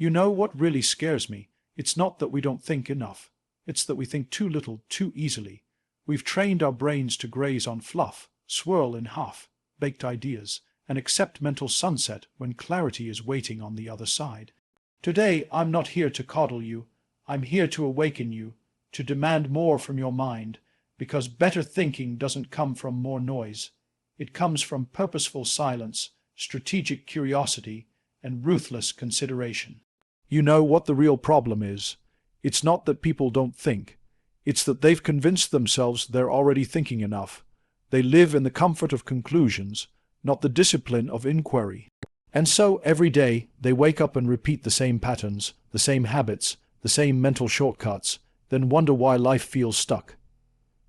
You know what really scares me? It's not that we don't think enough. It's that we think too little, too easily. We've trained our brains to graze on fluff, swirl in half-baked ideas, and accept mental sunset when clarity is waiting on the other side. Today, I'm not here to coddle you. I'm here to awaken you, to demand more from your mind, because better thinking doesn't come from more noise. It comes from purposeful silence, strategic curiosity, and ruthless consideration. You know what the real problem is? It's not that people don't think. It's that they've convinced themselves they're already thinking enough. They live in the comfort of conclusions, not the discipline of inquiry. And so every day they wake up and repeat the same patterns, the same habits, the same mental shortcuts, then wonder why life feels stuck.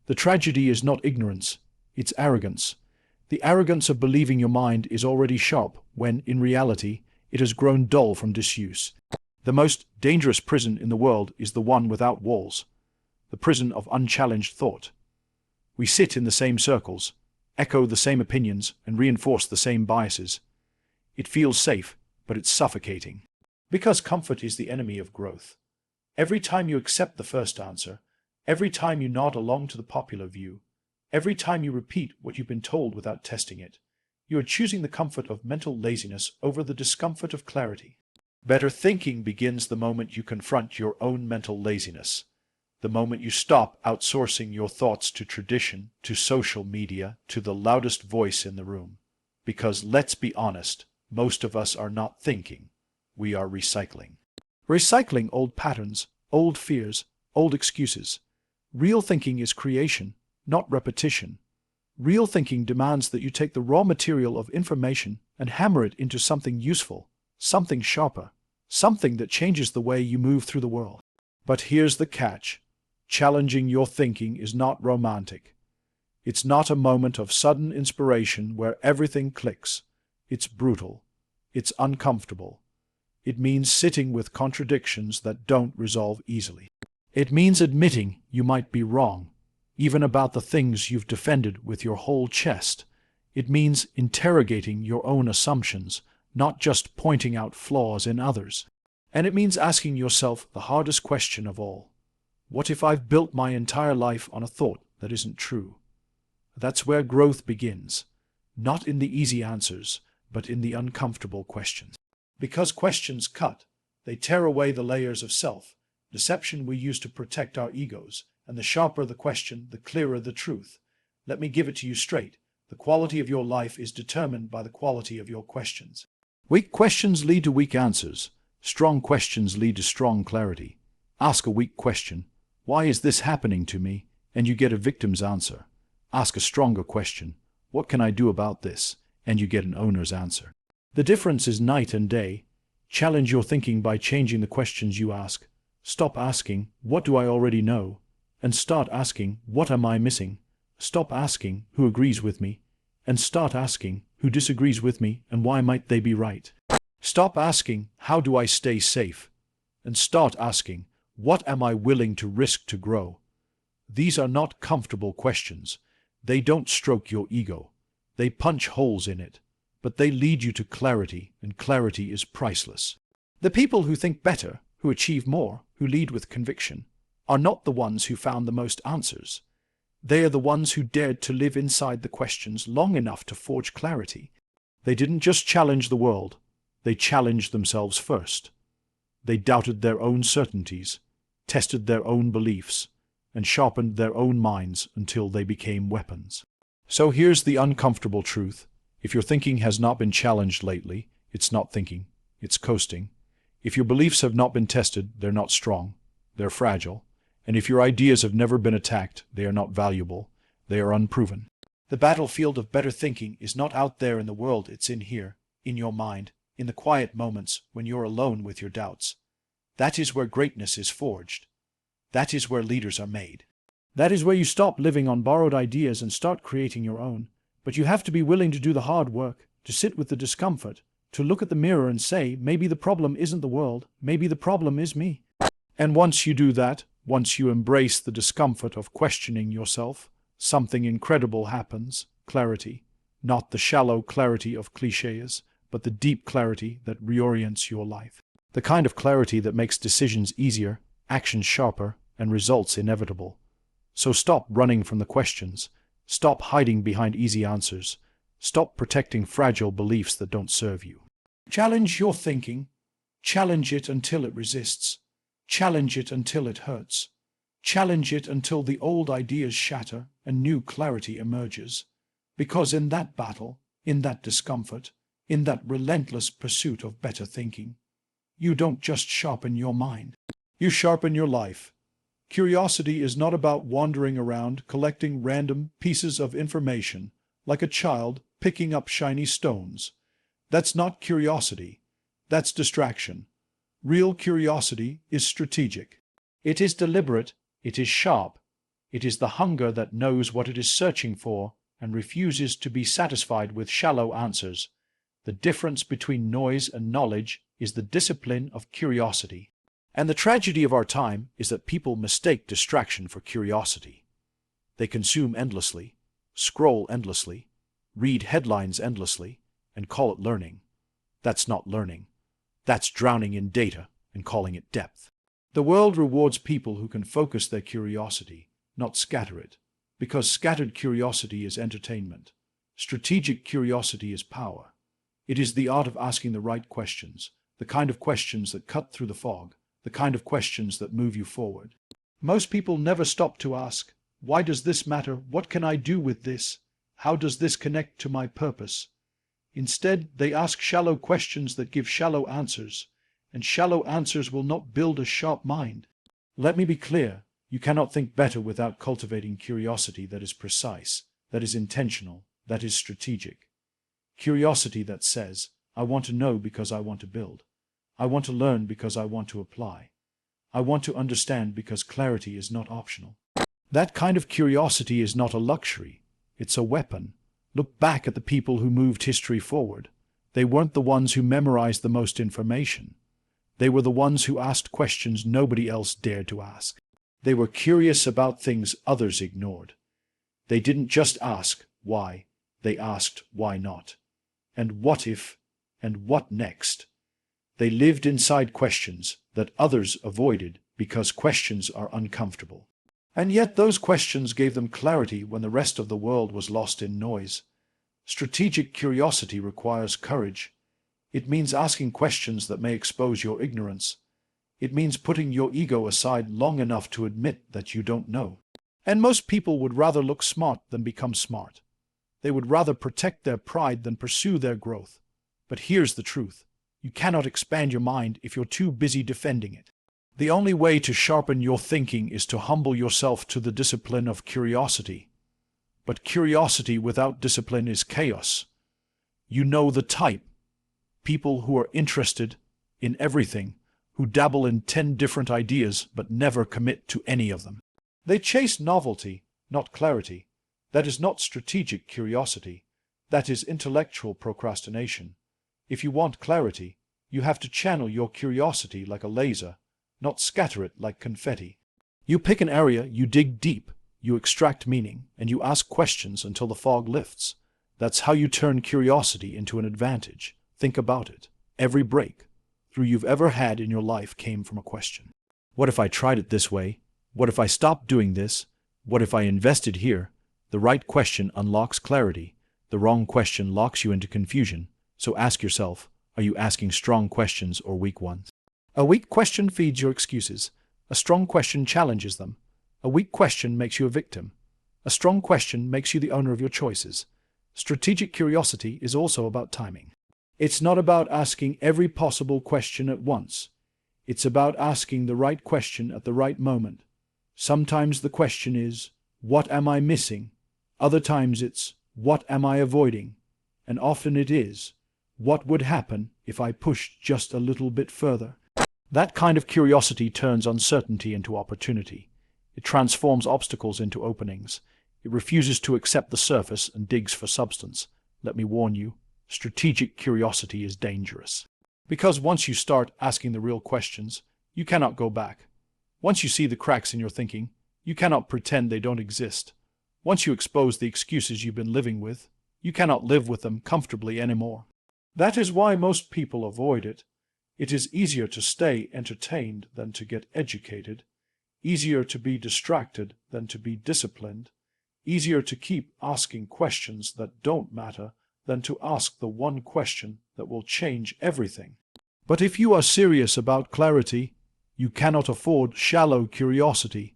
The tragedy is not ignorance, it's arrogance. The arrogance of believing your mind is already sharp when, in reality, it has grown dull from disuse. The most dangerous prison in the world is the one without walls, the prison of unchallenged thought. We sit in the same circles, echo the same opinions, and reinforce the same biases. It feels safe, but it's suffocating. Because comfort is the enemy of growth. Every time you accept the first answer, every time you nod along to the popular view, every time you repeat what you've been told without testing it, you are choosing the comfort of mental laziness over the discomfort of clarity. Better thinking begins the moment you confront your own mental laziness, the moment you stop outsourcing your thoughts to tradition, to social media, to the loudest voice in the room. Because let's be honest, most of us are not thinking, we are recycling. Recycling old patterns, old fears, old excuses. Real thinking is creation, not repetition. Real thinking demands that you take the raw material of information and hammer it into something useful, something sharper, something that changes the way you move through the world. But here's the catch. Challenging your thinking is not romantic. It's not a moment of sudden inspiration where everything clicks. It's brutal. It's uncomfortable. It means sitting with contradictions that don't resolve easily. It means admitting you might be wrong, even about the things you've defended with your whole chest. It means interrogating your own assumptions, not just pointing out flaws in others. And it means asking yourself the hardest question of all. What if I've built my entire life on a thought that isn't true? That's where growth begins, not in the easy answers, but in the uncomfortable questions. Because questions cut, they tear away the layers of self-deception we use to protect our egos, and the sharper the question, the clearer the truth. Let me give it to you straight. The quality of your life is determined by the quality of your questions. Weak questions lead to weak answers. Strong questions lead to strong clarity. Ask a weak question, why is this happening to me? And you get a victim's answer. Ask a stronger question, what can I do about this? And you get an owner's answer. The difference is night and day. Challenge your thinking by changing the questions you ask. Stop asking, what do I already know? And start asking, what am I missing? Stop asking, who agrees with me? And start asking, who disagrees with me, and why might they be right? Stop asking, how do I stay safe? And start asking, what am I willing to risk to grow? These are not comfortable questions. They don't stroke your ego. They punch holes in it. But they lead you to clarity, and clarity is priceless. The people who think better, who achieve more, who lead with conviction, are not the ones who found the most answers. They are the ones who dared to live inside the questions long enough to forge clarity. They didn't just challenge the world, they challenged themselves first. They doubted their own certainties, tested their own beliefs, and sharpened their own minds until they became weapons. So here's the uncomfortable truth. If your thinking has not been challenged lately, it's not thinking, it's coasting. If your beliefs have not been tested, they're not strong, they're fragile. And if your ideas have never been attacked, they are not valuable, they are unproven. The battlefield of better thinking is not out there in the world, it's in here, in your mind, in the quiet moments when you're alone with your doubts. That is where greatness is forged. That is where leaders are made. That is where you stop living on borrowed ideas and start creating your own. But you have to be willing to do the hard work, to sit with the discomfort, to look at the mirror and say, maybe the problem isn't the world, maybe the problem is me. And once you do that, once you embrace the discomfort of questioning yourself, something incredible happens, clarity. Not the shallow clarity of cliches, but the deep clarity that reorients your life. The kind of clarity that makes decisions easier, actions sharper, and results inevitable. So stop running from the questions. Stop hiding behind easy answers. Stop protecting fragile beliefs that don't serve you. Challenge your thinking. Challenge it until it resists. Challenge it until it hurts. Challenge it until the old ideas shatter and new clarity emerges. Because in that battle, in that discomfort, in that relentless pursuit of better thinking, you don't just sharpen your mind. You sharpen your life. Curiosity is not about wandering around collecting random pieces of information like a child picking up shiny stones. That's not curiosity. That's distraction. Real curiosity is strategic. It is deliberate. It is sharp. It is the hunger that knows what it is searching for and refuses to be satisfied with shallow answers. The difference between noise and knowledge is the discipline of curiosity. And the tragedy of our time is that people mistake distraction for curiosity. They consume endlessly, scroll endlessly, read headlines endlessly, and call it learning. That's not learning. That's drowning in data and calling it depth. The world rewards people who can focus their curiosity, not scatter it, because scattered curiosity is entertainment. Strategic curiosity is power. It is the art of asking the right questions, the kind of questions that cut through the fog, the kind of questions that move you forward. Most people never stop to ask, why does this matter? What can I do with this? How does this connect to my purpose? Instead, they ask shallow questions that give shallow answers, and shallow answers will not build a sharp mind. Let me be clear, you cannot think better without cultivating curiosity that is precise, that is intentional, that is strategic. Curiosity that says, I want to know because I want to build. I want to learn because I want to apply. I want to understand because clarity is not optional. That kind of curiosity is not a luxury. It's a weapon. Look back at the people who moved history forward. They weren't the ones who memorized the most information. They were the ones who asked questions nobody else dared to ask. They were curious about things others ignored. They didn't just ask why. They asked why not. And what if? And what next? They lived inside questions that others avoided because questions are uncomfortable. And yet those questions gave them clarity when the rest of the world was lost in noise. Strategic curiosity requires courage. It means asking questions that may expose your ignorance. It means putting your ego aside long enough to admit that you don't know. And most people would rather look smart than become smart. They would rather protect their pride than pursue their growth. But here's the truth. You cannot expand your mind if you're too busy defending it. The only way to sharpen your thinking is to humble yourself to the discipline of curiosity. But curiosity without discipline is chaos. You know the type. People who are interested in everything, who dabble in 10 different ideas but never commit to any of them. They chase novelty, not clarity. That is not strategic curiosity. That is intellectual procrastination. If you want clarity, you have to channel your curiosity like a laser, not scatter it like confetti. You pick an area, you dig deep, you extract meaning, and you ask questions until the fog lifts. That's how you turn curiosity into an advantage. Think about it. Every breakthrough you've ever had in your life came from a question. What if I tried it this way? What if I stopped doing this? What if I invested here? The right question unlocks clarity. The wrong question locks you into confusion. So ask yourself, are you asking strong questions or weak ones? A weak question feeds your excuses. A strong question challenges them. A weak question makes you a victim. A strong question makes you the owner of your choices. Strategic curiosity is also about timing. It's not about asking every possible question at once. It's about asking the right question at the right moment. Sometimes the question is, what am I missing? Other times it's, what am I avoiding? And often it is, what would happen if I pushed just a little bit further? That kind of curiosity turns uncertainty into opportunity. It transforms obstacles into openings. It refuses to accept the surface and digs for substance. Let me warn you, strategic curiosity is dangerous. Because once you start asking the real questions, you cannot go back. Once you see the cracks in your thinking, you cannot pretend they don't exist. Once you expose the excuses you've been living with, you cannot live with them comfortably anymore. That is why most people avoid it. It is easier to stay entertained than to get educated, easier to be distracted than to be disciplined, easier to keep asking questions that don't matter than to ask the one question that will change everything. But if you are serious about clarity, you cannot afford shallow curiosity.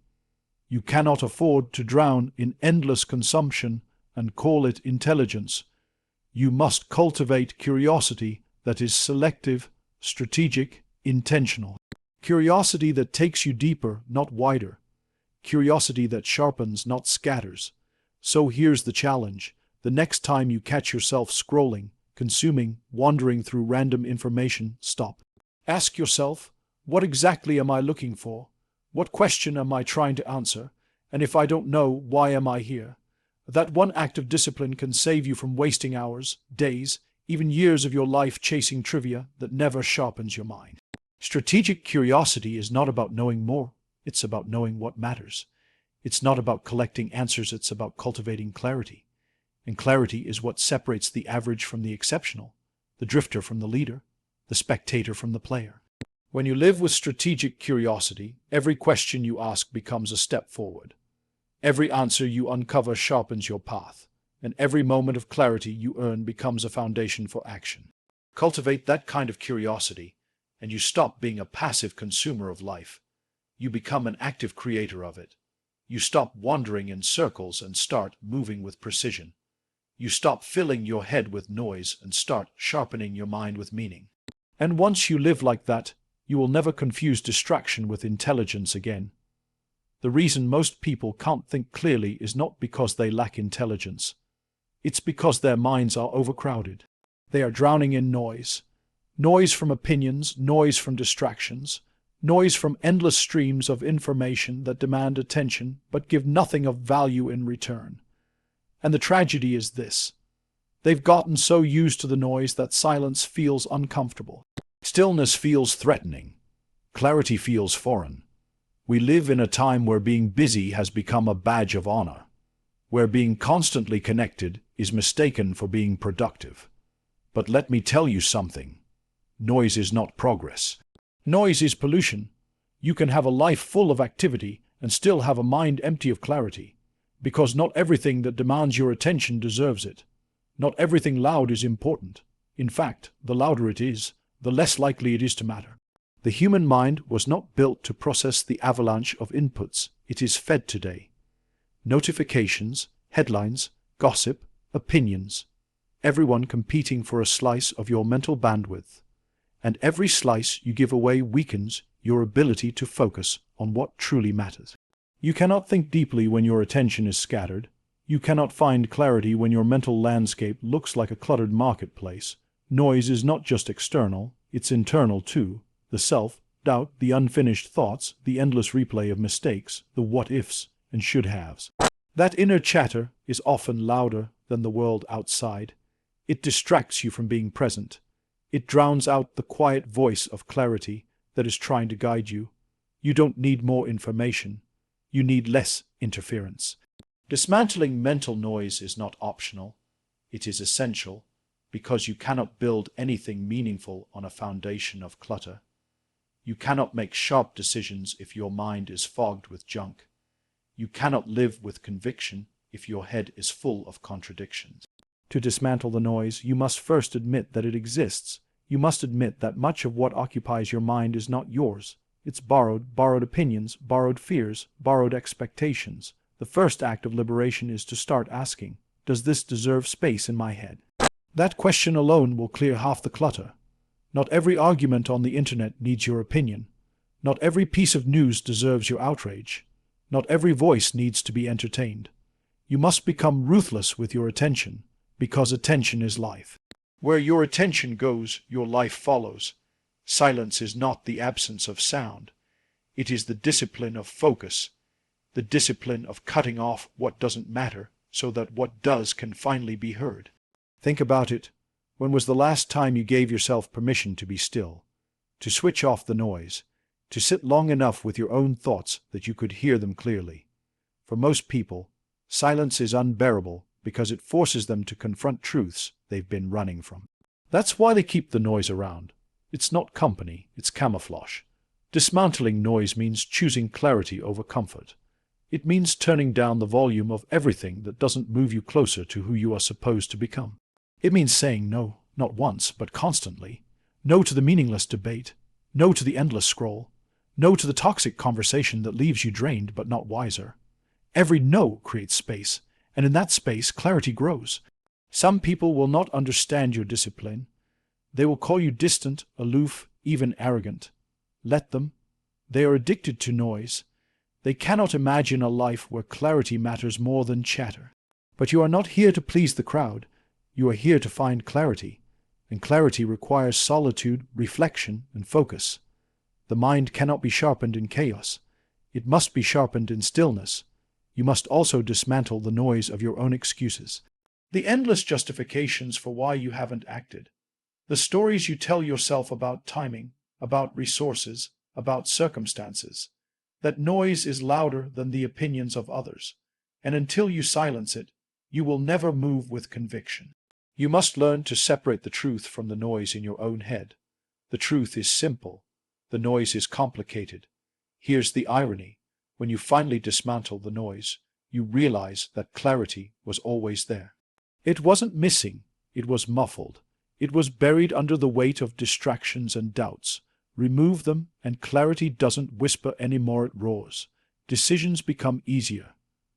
You cannot afford to drown in endless consumption and call it intelligence. You must cultivate curiosity that is selective, strategic, intentional. Curiosity that takes you deeper, not wider. Curiosity that sharpens, not scatters. So here's the challenge. The next time you catch yourself scrolling, consuming, wandering through random information, stop. Ask yourself, what exactly am I looking for? What question am I trying to answer? And if I don't know, why am I here? That one act of discipline can save you from wasting hours, days, even years of your life chasing trivia that never sharpens your mind. Strategic curiosity is not about knowing more. It's about knowing what matters. It's not about collecting answers. It's about cultivating clarity. And clarity is what separates the average from the exceptional, the drifter from the leader, the spectator from the player. When you live with strategic curiosity, every question you ask becomes a step forward. Every answer you uncover sharpens your path, and every moment of clarity you earn becomes a foundation for action. Cultivate that kind of curiosity, and you stop being a passive consumer of life. You become an active creator of it. You stop wandering in circles and start moving with precision. You stop filling your head with noise and start sharpening your mind with meaning. And once you live like that, you will never confuse distraction with intelligence again. The reason most people can't think clearly is not because they lack intelligence. It's because their minds are overcrowded. They are drowning in noise. Noise from opinions, noise from distractions, noise from endless streams of information that demand attention but give nothing of value in return. And the tragedy is this. They've gotten so used to the noise that silence feels uncomfortable. Stillness feels threatening. Clarity feels foreign. We live in a time where being busy has become a badge of honor, where being constantly connected is mistaken for being productive. But let me tell you something. Noise is not progress. Noise is pollution. You can have a life full of activity and still have a mind empty of clarity, because not everything that demands your attention deserves it. Not everything loud is important. In fact, the louder it is, the less likely it is to matter. The human mind was not built to process the avalanche of inputs it is fed today. Notifications, headlines, gossip, opinions. Everyone competing for a slice of your mental bandwidth. And every slice you give away weakens your ability to focus on what truly matters. You cannot think deeply when your attention is scattered. You cannot find clarity when your mental landscape looks like a cluttered marketplace. Noise is not just external, it's internal too. The self-doubt, the unfinished thoughts, the endless replay of mistakes, the what-ifs and should-haves. That inner chatter is often louder than the world outside. It distracts you from being present. It drowns out the quiet voice of clarity that is trying to guide you. You don't need more information. You need less interference. Dismantling mental noise is not optional. It is essential, because you cannot build anything meaningful on a foundation of clutter. You cannot make sharp decisions if your mind is fogged with junk. You cannot live with conviction if your head is full of contradictions. To dismantle the noise, you must first admit that it exists. You must admit that much of what occupies your mind is not yours. It's borrowed opinions, borrowed fears, borrowed expectations. The first act of liberation is to start asking, does this deserve space in my head? That question alone will clear half the clutter. Not every argument on the internet needs your opinion. Not every piece of news deserves your outrage. Not every voice needs to be entertained. You must become ruthless with your attention, because attention is life. Where your attention goes, your life follows. Silence is not the absence of sound. It is the discipline of focus, the discipline of cutting off what doesn't matter so that what does can finally be heard. Think about it. When was the last time you gave yourself permission to be still, to switch off the noise, to sit long enough with your own thoughts that you could hear them clearly? For most people, silence is unbearable because it forces them to confront truths they've been running from. That's why they keep the noise around. It's not company, it's camouflage. Dismantling noise means choosing clarity over comfort. It means turning down the volume of everything that doesn't move you closer to who you are supposed to become. It means saying no, not once, but constantly. No to the meaningless debate. No to the endless scroll. No to the toxic conversation that leaves you drained but not wiser. Every no creates space, and in that space, clarity grows. Some people will not understand your discipline. They will call you distant, aloof, even arrogant. Let them. They are addicted to noise. They cannot imagine a life where clarity matters more than chatter. But you are not here to please the crowd. You are here to find clarity. And clarity requires solitude, reflection, and focus. The mind cannot be sharpened in chaos. It must be sharpened in stillness. You must also dismantle the noise of your own excuses. The endless justifications for why you haven't acted. The stories you tell yourself about timing, about resources, about circumstances. That noise is louder than the opinions of others, and until you silence it, you will never move with conviction. You must learn to separate the truth from the noise in your own head. The truth is simple. The noise is complicated. Here's the irony. When you finally dismantle the noise, you realize that clarity was always there. It wasn't missing. It was muffled. It was buried under the weight of distractions and doubts. Remove them, and clarity doesn't whisper anymore, it roars. Decisions become easier.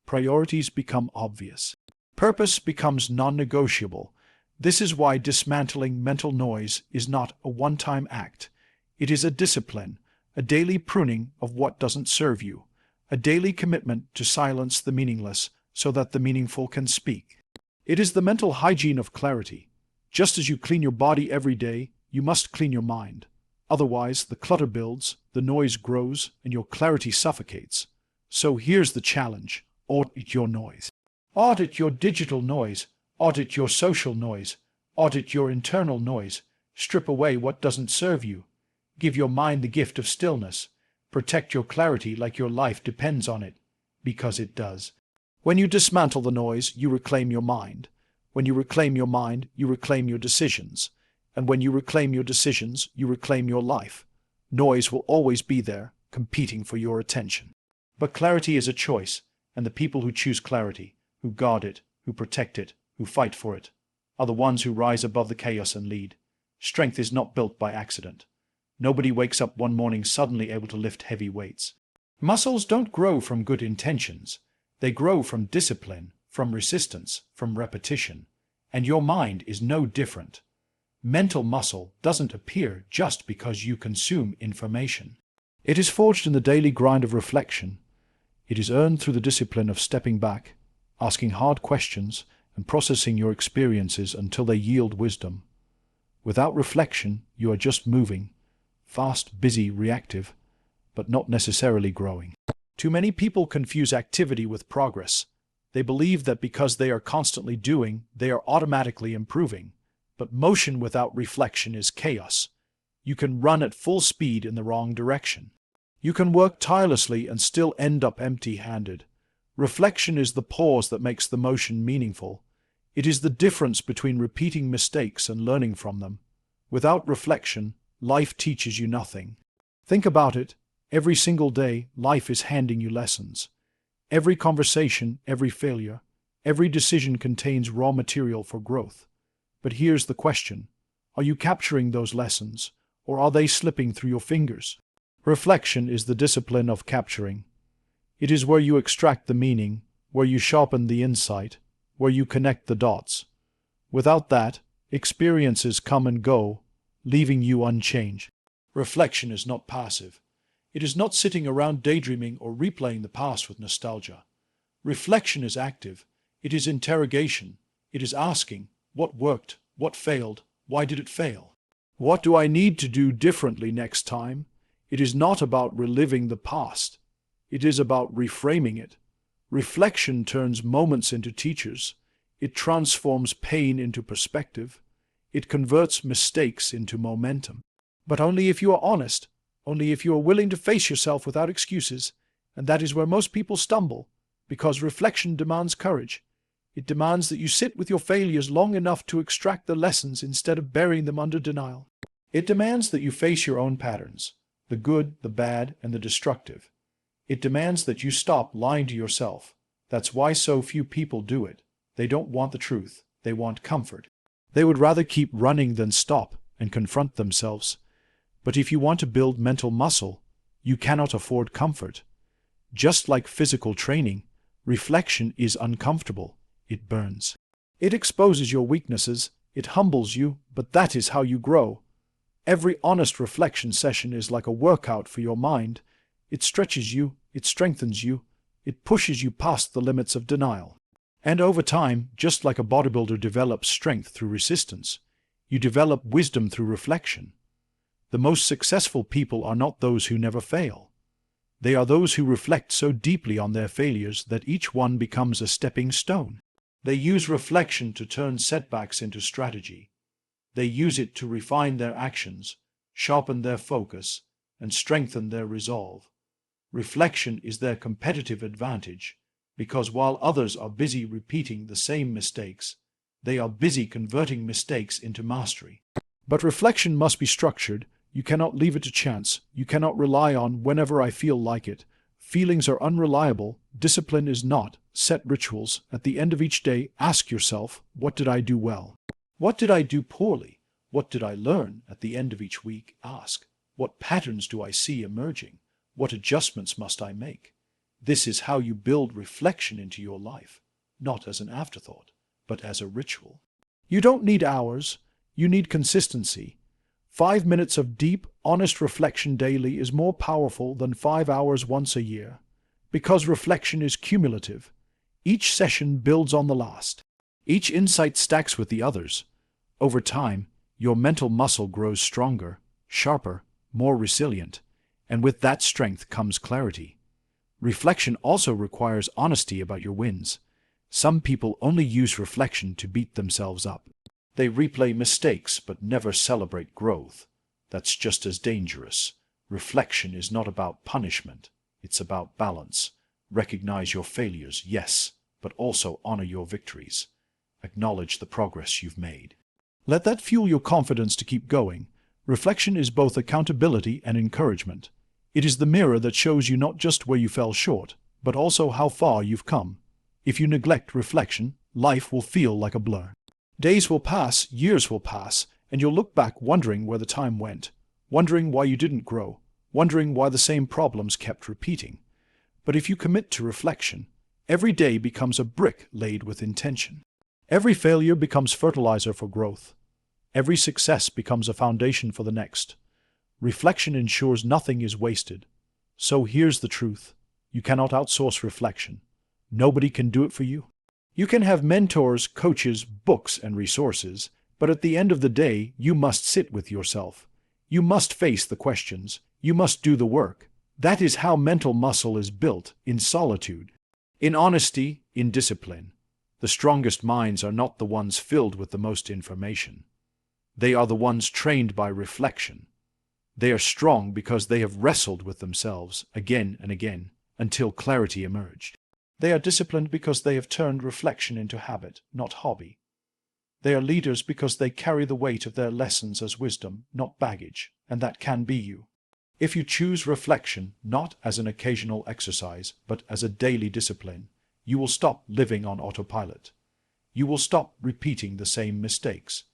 Priorities become obvious. Purpose becomes non-negotiable. This is why dismantling mental noise is not a one-time act. It is a discipline, a daily pruning of what doesn't serve you, a daily commitment to silence the meaningless so that the meaningful can speak. It is the mental hygiene of clarity. Just as you clean your body every day, you must clean your mind. Otherwise, the clutter builds, the noise grows, and your clarity suffocates. So here's the challenge. Audit your noise. Audit your digital noise. Audit your social noise. Audit your internal noise. Strip away what doesn't serve you. Give your mind the gift of stillness. Protect your clarity like your life depends on it, because it does. When you dismantle the noise, you reclaim your mind. When you reclaim your mind, you reclaim your decisions. And when you reclaim your decisions, you reclaim your life. Noise will always be there, competing for your attention. But clarity is a choice, and the people who choose clarity, who guard it, who protect it, who fight for it, are the ones who rise above the chaos and lead. Strength is not built by accident. Nobody wakes up one morning suddenly able to lift heavy weights. Muscles don't grow from good intentions. They grow from discipline, from resistance, from repetition. And your mind is no different. Mental muscle doesn't appear just because you consume information. It is forged in the daily grind of reflection. It is earned through the discipline of stepping back, asking hard questions, and processing your experiences until they yield wisdom. Without reflection, you are just moving, fast, busy, reactive, but not necessarily growing. Too many people confuse activity with progress. They believe that because they are constantly doing, they are automatically improving. But motion without reflection is chaos. You can run at full speed in the wrong direction. You can work tirelessly and still end up empty-handed. Reflection is the pause that makes the motion meaningful. It is the difference between repeating mistakes and learning from them. Without reflection, life teaches you nothing. Think about it. Every single day, life is handing you lessons. Every conversation, every failure, every decision contains raw material for growth. But here's the question. Are you capturing those lessons, or are they slipping through your fingers? Reflection is the discipline of capturing. It is where you extract the meaning, where you sharpen the insight, where you connect the dots. Without that, experiences come and go, leaving you unchanged. Reflection is not passive. It is not sitting around daydreaming or replaying the past with nostalgia. Reflection is active. It is interrogation. It is asking, what worked? What failed? Why did it fail? What do I need to do differently next time? It is not about reliving the past. It is about reframing it. Reflection turns moments into teachers. It transforms pain into perspective. It converts mistakes into momentum. But only if you are honest, only if you are willing to face yourself without excuses, and that is where most people stumble, because reflection demands courage. It demands that you sit with your failures long enough to extract the lessons instead of burying them under denial. It demands that you face your own patterns, the good, the bad, and the destructive. It demands that you stop lying to yourself. That's why so few people do it. They don't want the truth. They want comfort. They would rather keep running than stop and confront themselves. But if you want to build mental muscle, you cannot afford comfort. Just like physical training, reflection is uncomfortable. It burns. It exposes your weaknesses. It humbles you, but that is how you grow. Every honest reflection session is like a workout for your mind. It stretches you, it strengthens you, it pushes you past the limits of denial. And over time, just like a bodybuilder develops strength through resistance, you develop wisdom through reflection. The most successful people are not those who never fail. They are those who reflect so deeply on their failures that each one becomes a stepping stone. They use reflection to turn setbacks into strategy. They use it to refine their actions, sharpen their focus, and strengthen their resolve. Reflection is their competitive advantage, because while others are busy repeating the same mistakes, they are busy converting mistakes into mastery. But reflection must be structured. You cannot leave it to chance. You cannot rely on whenever I feel like it. Feelings are unreliable. Discipline is not. Set rituals. At the end of each day, ask yourself, what did I do well? What did I do poorly? What did I learn? At the end of each week, ask, what patterns do I see emerging? What adjustments must I make? This is how you build reflection into your life, not as an afterthought, but as a ritual. You don't need hours. You need consistency. 5 minutes of deep, honest reflection daily is more powerful than 5 hours once a year, because reflection is cumulative. Each session builds on the last. Each insight stacks with the others. Over time, your mental muscle grows stronger, sharper, more resilient, and with that strength comes clarity. Reflection also requires honesty about your wins. Some people only use reflection to beat themselves up. They replay mistakes but never celebrate growth. That's just as dangerous. Reflection is not about punishment. It's about balance. Recognize your failures, yes, but also honor your victories. Acknowledge the progress you've made. Let that fuel your confidence to keep going. Reflection is both accountability and encouragement. It is the mirror that shows you not just where you fell short, but also how far you've come. If you neglect reflection, life will feel like a blur. Days will pass, years will pass, and you'll look back wondering where the time went, wondering why you didn't grow, wondering why the same problems kept repeating. But if you commit to reflection, every day becomes a brick laid with intention. Every failure becomes fertilizer for growth. Every success becomes a foundation for the next. Reflection ensures nothing is wasted. So here's the truth. You cannot outsource reflection. Nobody can do it for you. You can have mentors, coaches, books, and resources, but at the end of the day, you must sit with yourself. You must face the questions. You must do the work. That is how mental muscle is built, in solitude, in honesty, in discipline. The strongest minds are not the ones filled with the most information. They are the ones trained by reflection. They are strong because they have wrestled with themselves again and again until clarity emerged. They are disciplined because they have turned reflection into habit, not hobby. They are leaders because they carry the weight of their lessons as wisdom, not baggage, and that can be you. If you choose reflection not as an occasional exercise, but as a daily discipline, you will stop living on autopilot. You will stop repeating the same mistakes.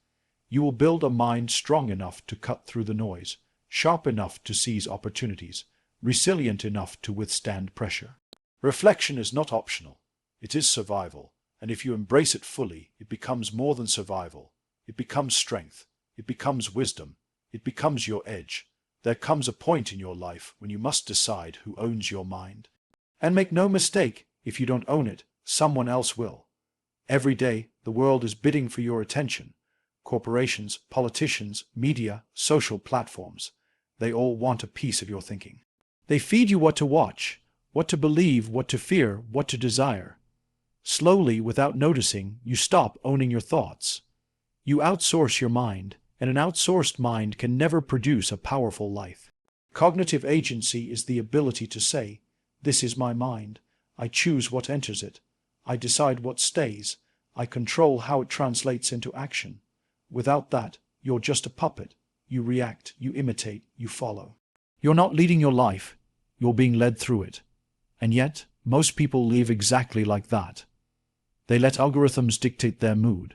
You will build a mind strong enough to cut through the noise, sharp enough to seize opportunities, resilient enough to withstand pressure. Reflection is not optional. It is survival, and if you embrace it fully, it becomes more than survival. It becomes strength. It becomes wisdom. It becomes your edge. There comes a point in your life when you must decide who owns your mind. And make no mistake, if you don't own it, someone else will. Every day, the world is bidding for your attention. Corporations, politicians, media, social platforms. They all want a piece of your thinking. They feed you what to watch, what to believe, what to fear, what to desire. Slowly, without noticing, you stop owning your thoughts. You outsource your mind, and an outsourced mind can never produce a powerful life. Cognitive agency is the ability to say, "This is my mind. I choose what enters it. I decide what stays. I control how it translates into action." Without that, you're just a puppet. you react, you imitate, you follow. You're not leading your life, you're being led through it. And yet, most people live exactly like that. They let algorithms dictate their mood.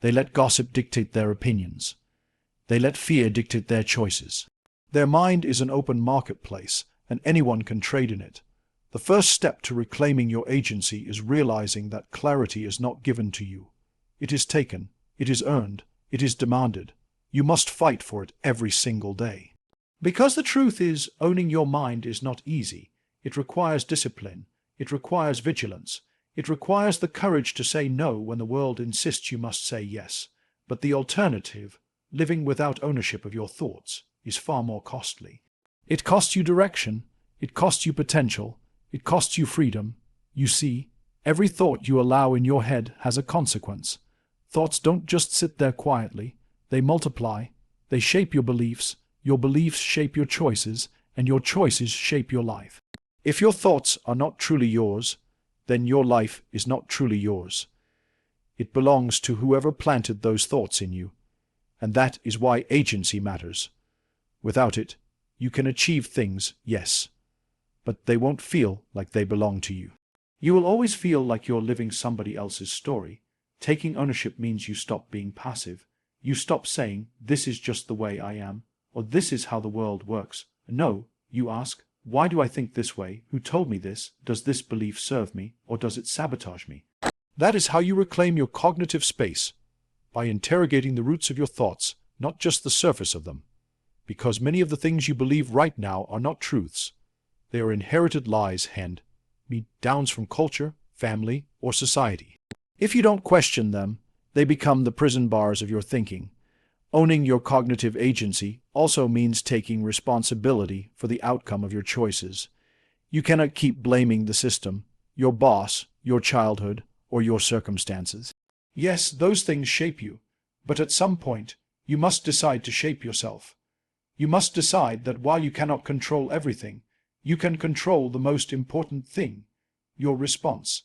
They let gossip dictate their opinions. They let fear dictate their choices. Their mind is an open marketplace, and anyone can trade in it. The first step to reclaiming your agency is realizing that clarity is not given to you. It is taken, it is earned, it is demanded. You must fight for it every single day. Because the truth is, owning your mind is not easy. It requires discipline. It requires vigilance. It requires the courage to say no when the world insists you must say yes. But the alternative, living without ownership of your thoughts, is far more costly. It costs you direction. It costs you potential. It costs you freedom. You see, every thought you allow in your head has a consequence. Thoughts don't just sit there quietly. They multiply. They shape your beliefs shape your choices, and your choices shape your life. If your thoughts are not truly yours, then your life is not truly yours. It belongs to whoever planted those thoughts in you, and that is why agency matters. Without it, you can achieve things, yes, but they won't feel like they belong to you. You will always feel like you're living somebody else's story. Taking ownership means you stop being passive. You stop saying, "This is just the way I am," or "This is how the world works." No, you ask, "Why do I think this way? Who told me this? Does this belief serve me, or does it sabotage me?" That is how you reclaim your cognitive space, by interrogating the roots of your thoughts, not just the surface of them. Because many of the things you believe right now are not truths. They are inherited lies, hand-me-downs from culture, family, or society. If you don't question them, they become the prison bars of your thinking. Owning your cognitive agency also means taking responsibility for the outcome of your choices. You cannot keep blaming the system, your boss, your childhood, or your circumstances. Yes, those things shape you, but at some point, you must decide to shape yourself. You must decide that while you cannot control everything, you can control the most important thing, your response.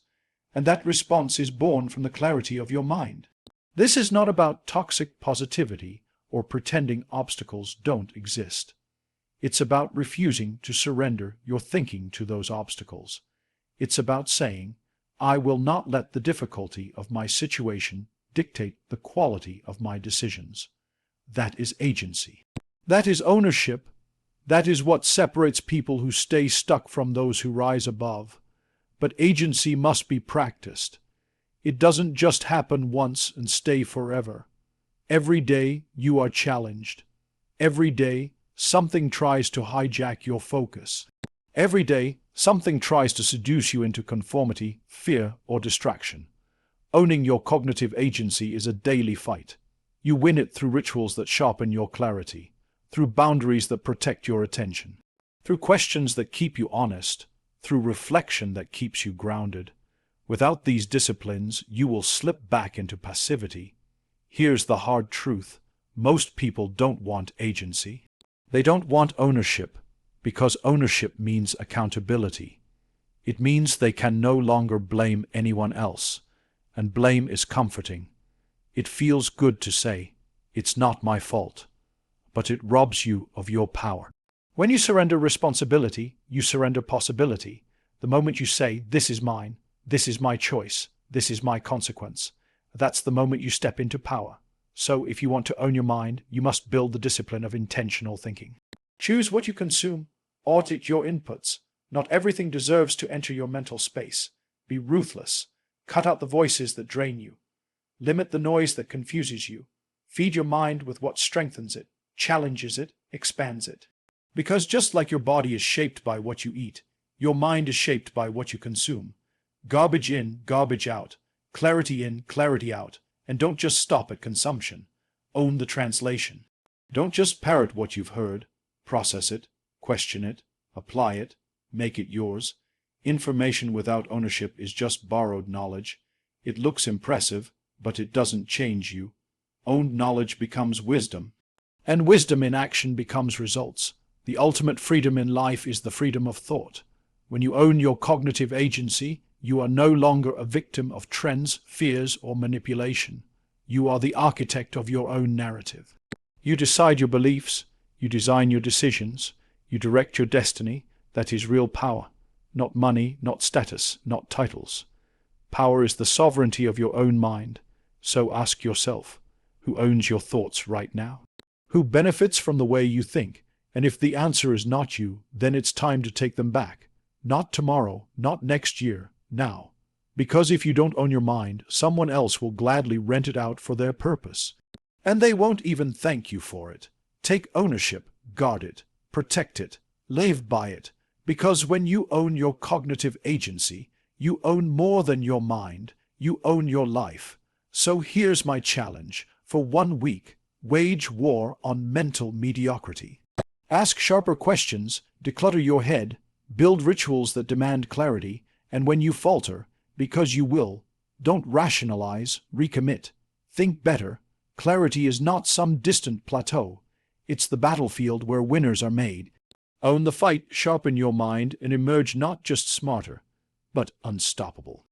And that response is born from the clarity of your mind. This is not about toxic positivity or pretending obstacles don't exist. It's about refusing to surrender your thinking to those obstacles. It's about saying, "I will not let the difficulty of my situation dictate the quality of my decisions." That is agency. That is ownership. That is what separates people who stay stuck from those who rise above. But agency must be practiced. It doesn't just happen once and stay forever. Every day you are challenged. Every day something tries to hijack your focus. Every day something tries to seduce you into conformity, fear, or distraction. Owning your cognitive agency is a daily fight. You win it through rituals that sharpen your clarity, through boundaries that protect your attention, through questions that keep you honest, through reflection that keeps you grounded. Without these disciplines, you will slip back into passivity. Here's the hard truth. Most people don't want agency. They don't want ownership, because ownership means accountability. It means they can no longer blame anyone else, and blame is comforting. It feels good to say, "It's not my fault," but it robs you of your power. When you surrender responsibility, you surrender possibility. The moment you say, "This is mine, this is my choice, this is my consequence," that's the moment you step into power. So if you want to own your mind, you must build the discipline of intentional thinking. Choose what you consume. Audit your inputs. Not everything deserves to enter your mental space. Be ruthless. Cut out the voices that drain you. Limit the noise that confuses you. Feed your mind with what strengthens it, challenges it, expands it. Because just like your body is shaped by what you eat, your mind is shaped by what you consume. Garbage in, garbage out. Clarity in, clarity out. And don't just stop at consumption. Own the translation. Don't just parrot what you've heard. Process it, question it, apply it, make it yours. Information without ownership is just borrowed knowledge. It looks impressive, but it doesn't change you. Owned knowledge becomes wisdom, and wisdom in action becomes results. The ultimate freedom in life is the freedom of thought. When you own your cognitive agency, you are no longer a victim of trends, fears, or manipulation. You are the architect of your own narrative. You decide your beliefs, you design your decisions, you direct your destiny. That is real power. Not money, not status, not titles. Power is the sovereignty of your own mind. So ask yourself, who owns your thoughts right now? Who benefits from the way you think? And if the answer is not you, then it's time to take them back. Not tomorrow, not next year, now. Because if you don't own your mind, someone else will gladly rent it out for their purpose. And they won't even thank you for it. Take ownership, guard it, protect it, live by it. Because when you own your cognitive agency, you own more than your mind, you own your life. So here's my challenge. For 1 week, wage war on mental mediocrity. Ask sharper questions, declutter your head, build rituals that demand clarity, and when you falter, because you will, don't rationalize, recommit. Think better. Clarity is not some distant plateau. It's the battlefield where winners are made. Own the fight, sharpen your mind, and emerge not just smarter, but unstoppable.